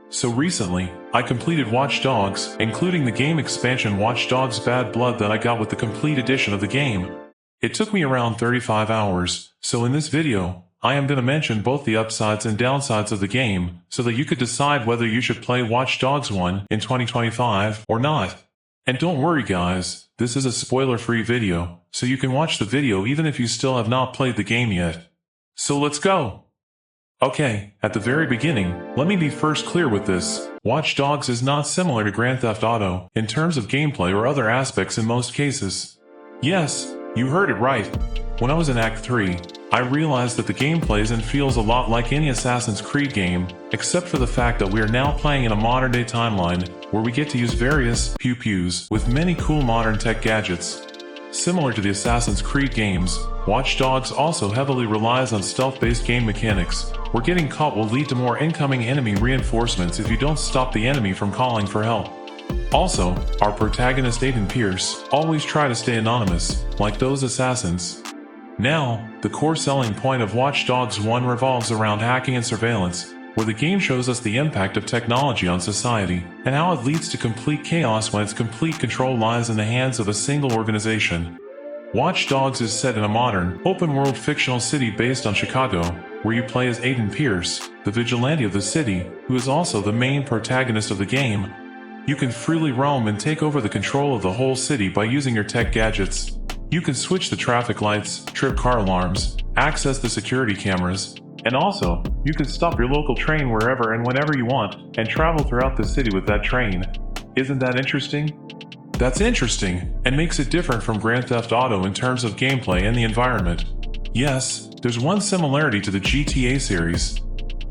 So recently, I completed Watch Dogs, including the game expansion Watch Dogs Bad Blood that I got with the complete edition of the game. It took me around 35 hours, so in this video, I am going to mention both the upsides and downsides of the game, so that you could decide whether you should play Watch Dogs 1 in 2025 or not. And don't worry guys, this is a spoiler-free video, so you can watch the video even if you still have not played the game yet. So let's go! Okay, at the very beginning, let me be first clear with this. Watch Dogs is not similar to Grand Theft Auto in terms of gameplay or other aspects in most cases. Yes, you heard it right. When I was in Act 3, I realized that the game plays and feels a lot like any Assassin's Creed game, except for the fact that we are now playing in a modern-day timeline where we get to use various pew-pews with many cool modern tech gadgets. Similar to the Assassin's Creed games, Watch Dogs also heavily relies on stealth-based game mechanics, where getting caught will lead to more incoming enemy reinforcements if you don't stop the enemy from calling for help. Also, our protagonist Aiden Pierce always try to stay anonymous, like those assassins. Now, the core selling point of Watch Dogs 1 revolves around hacking and surveillance, where the game shows us the impact of technology on society, and how it leads to complete chaos when its complete control lies in the hands of a single organization. Watch Dogs is set in a modern, open-world fictional city based on Chicago, where you play as Aiden Pierce, the vigilante of the city, who is also the main protagonist of the game. You can freely roam and take over the control of the whole city by using your tech gadgets. You can switch the traffic lights, trip car alarms, access the security cameras, and also, you can stop your local train wherever and whenever you want, and travel throughout the city with that train. Isn't that interesting? That's interesting, and makes it different from Grand Theft Auto in terms of gameplay and the environment. Yes, there's one similarity to the GTA series.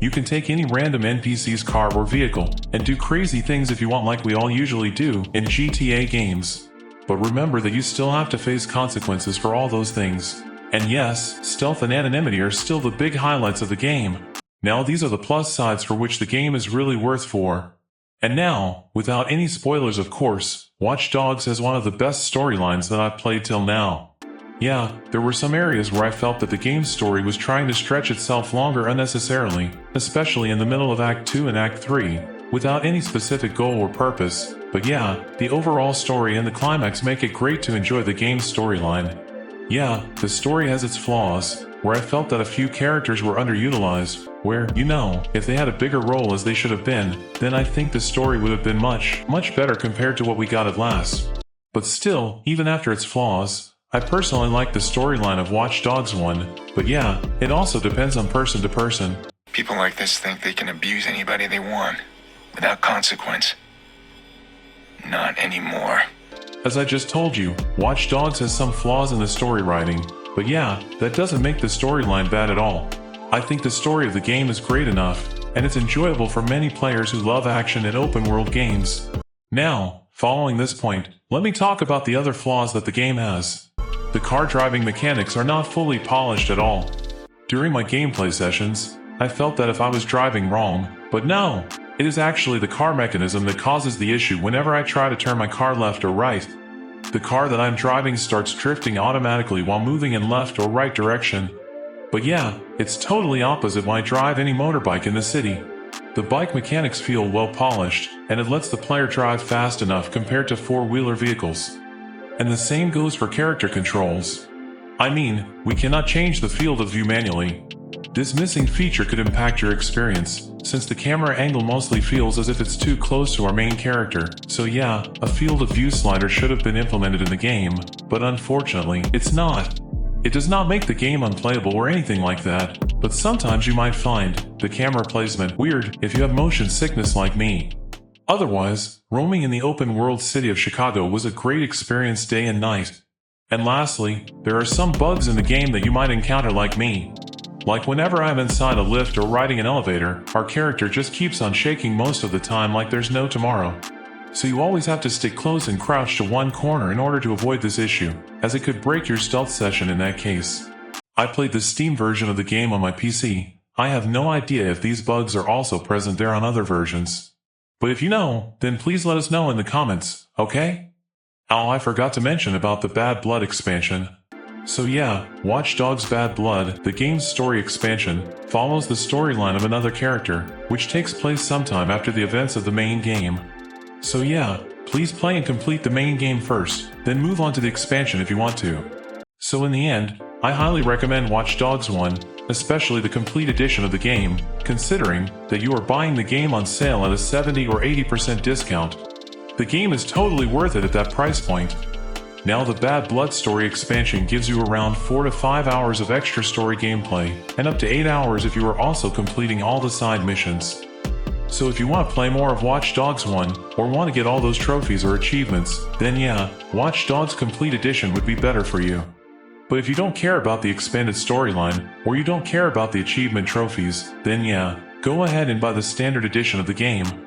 You can take any random NPC's car or vehicle, and do crazy things if you want like we all usually do in GTA games. But remember that you still have to face consequences for all those things. And yes, stealth and anonymity are still the big highlights of the game. Now these are the plus sides for which the game is really worth for. And now, without any spoilers of course, Watch Dogs has one of the best storylines that I've played till now. Yeah, there were some areas where I felt that the game's story was trying to stretch itself longer unnecessarily, especially in the middle of Act 2 and Act 3, without any specific goal or purpose. But yeah, the overall story and the climax make it great to enjoy the game's storyline. Yeah, the story has its flaws, where I felt that a few characters were underutilized, where, if they had a bigger role as they should have been, then I think the story would have been much better compared to what we got at last. But still, even after its flaws, I personally like the storyline of Watch Dogs 1, but yeah, it also depends on person to person. People like this think they can abuse anybody they want, without consequence. Not anymore. As I just told you, Watch Dogs has some flaws in the story writing, but yeah, that doesn't make the storyline bad at all. I think the story of the game is great enough, and it's enjoyable for many players who love action and open-world games. Now, following this point, let me talk about the other flaws that the game has. The car driving mechanics are not fully polished at all. During my gameplay sessions, I felt that if I was driving wrong, but no! It is actually the car mechanism that causes the issue whenever I try to turn my car left or right. The car that I'm driving starts drifting automatically while moving in left or right direction. But yeah, it's totally opposite when I drive any motorbike in the city. The bike mechanics feel well polished, and it lets the player drive fast enough compared to four-wheeler vehicles. And the same goes for character controls. I mean, we cannot change the field of view manually. This missing feature could impact your experience, since the camera angle mostly feels as if it's too close to our main character. So yeah, a field of view slider should have been implemented in the game, but unfortunately, it's not. It does not make the game unplayable or anything like that, but sometimes you might find the camera placement weird if you have motion sickness like me. Otherwise, roaming in the open-world city of Chicago was a great experience day and night. And lastly, there are some bugs in the game that you might encounter like me. Like whenever I'm inside a lift or riding an elevator, our character just keeps on shaking most of the time like there's no tomorrow. So you always have to stick close and crouch to one corner in order to avoid this issue, as it could break your stealth session in that case. I played the Steam version of the game on my PC. I have no idea if these bugs are also present there on other versions. But if you know, then please let us know in the comments, okay? Oh, I forgot to mention about the Bad Blood expansion. So yeah, Watch Dogs Bad Blood, the game's story expansion, follows the storyline of another character, which takes place sometime after the events of the main game. So yeah, please play and complete the main game first, then move on to the expansion if you want to. So in the end, I highly recommend Watch Dogs 1, especially the complete edition of the game, considering that you are buying the game on sale at a 70 or 80% discount. The game is totally worth it at that price point. Now the Bad Blood story expansion gives you around 4 to 5 hours of extra story gameplay, and up to 8 hours if you are also completing all the side missions. So if you want to play more of Watch Dogs 1, or want to get all those trophies or achievements, then yeah, Watch Dogs Complete Edition would be better for you. But if you don't care about the expanded storyline, or you don't care about the achievement trophies, then yeah, go ahead and buy the standard edition of the game.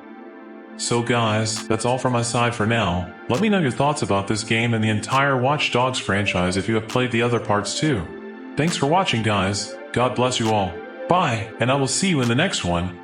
So guys, that's all from my side for now. Let me know your thoughts about this game and the entire Watch Dogs franchise if you have played the other parts too. Thanks for watching guys, God bless you all. Bye, and I will see you in the next one.